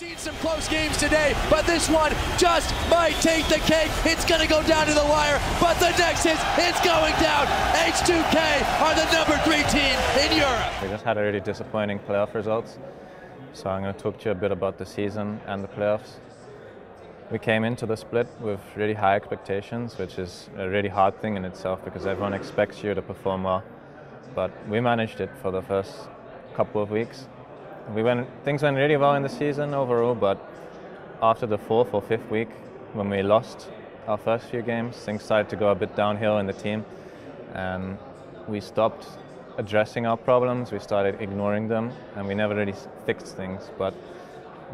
Seen some close games today, but this one just might take the cake. It's going to go down to the wire, but the next it's going down. H2K are the #3 team in Europe. We just had a really disappointing playoff results, so I'm going to talk to you a bit about the season and the playoffs. We came into the split with really high expectations, which is a really hard thing in itself because everyone expects you to perform well, but we managed it for the first couple of weeks. Things went really well in the season overall, but after the 4th or 5th week, when we lost our first few games, things started to go a bit downhill in the team, and we stopped addressing our problems. We started ignoring them, and we never really fixed things. But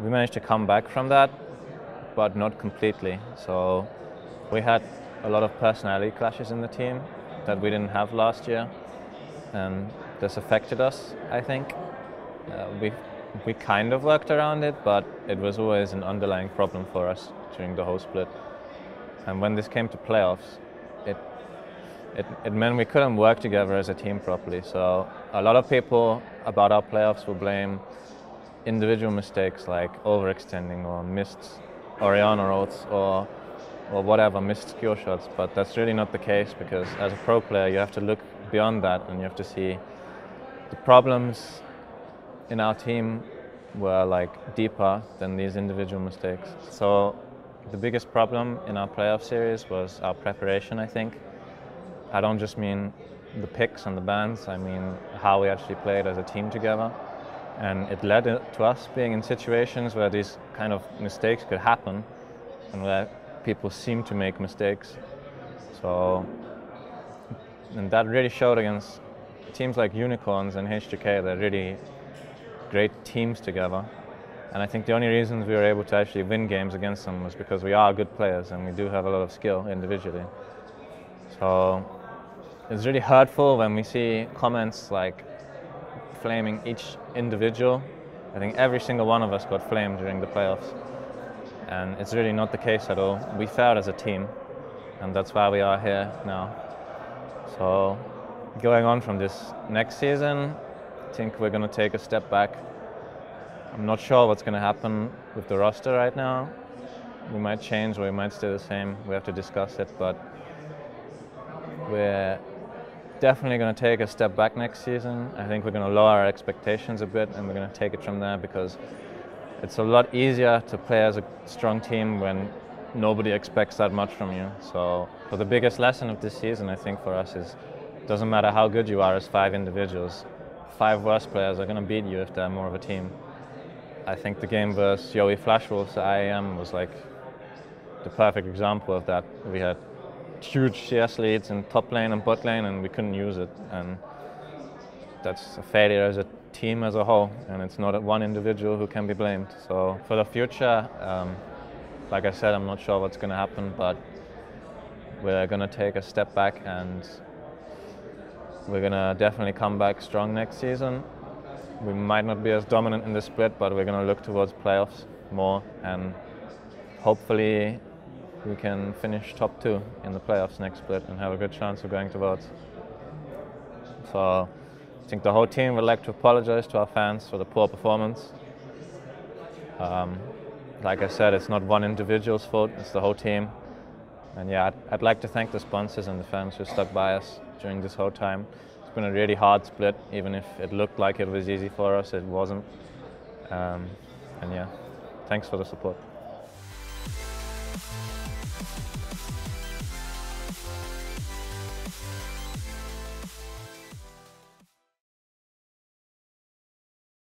we managed to come back from that, but not completely. So we had a lot of personality clashes in the team that we didn't have last year, and this affected us, I think. We kind of worked around it, but it was always an underlying problem for us during the whole split. And when this came to playoffs, it meant we couldn't work together as a team properly. So a lot of people about our playoffs will blame individual mistakes like overextending or missed Oriana rolls or whatever, missed skill shots. But that's really not the case, because as a pro player you have to look beyond that and you have to see the problems in our team were like deeper than these individual mistakes. So the biggest problem in our playoff series was our preparation, I think. I don't just mean the picks and the bans, I mean how we actually played as a team together. And it led to us being in situations where these kind of mistakes could happen and where people seem to make mistakes. And that really showed against teams like Unicorns and H2K. They're really great teams together, and I think the only reasons we were able to actually win games against them was because we are good players and we do have a lot of skill individually. So it's really hurtful when we see comments like flaming each individual. I think every single one of us got flamed during the playoffs, and it's really not the case at all. We failed as a team, and that's why we are here now. So going on from this next season, I think we're going to take a step back. I'm not sure what's going to happen with the roster right now. We might change or we might stay the same. We have to discuss it, but we're definitely going to take a step back next season. I think we're going to lower our expectations a bit, and we're going to take it from there, because it's a lot easier to play as a strong team when nobody expects that much from you. So the biggest lesson of this season, I think, for us is it doesn't matter how good you are as 5 individuals. 5 worst players are going to beat you if they're more of a team. I think the game versus Yowie Flashwolves IAM was like the perfect example of that. We had huge CS leads in top lane and bot lane, and we couldn't use it. And that's a failure as a team as a whole, and it's not one individual who can be blamed. So for the future, like I said, I'm not sure what's going to happen, but we're going to take a step back, and we're going to definitely come back strong next season. We might not be as dominant in the split, but we're going to look towards playoffs more, and hopefully we can finish top 2 in the playoffs next split and have a good chance of going to Worlds. So I think the whole team would like to apologize to our fans for the poor performance. Like I said, it's not one individual's fault, it's the whole team. And yeah, I'd like to thank the sponsors and the fans who stuck by us during this whole time. It's been a really hard split, even if it looked like it was easy for us, it wasn't. And yeah, thanks for the support.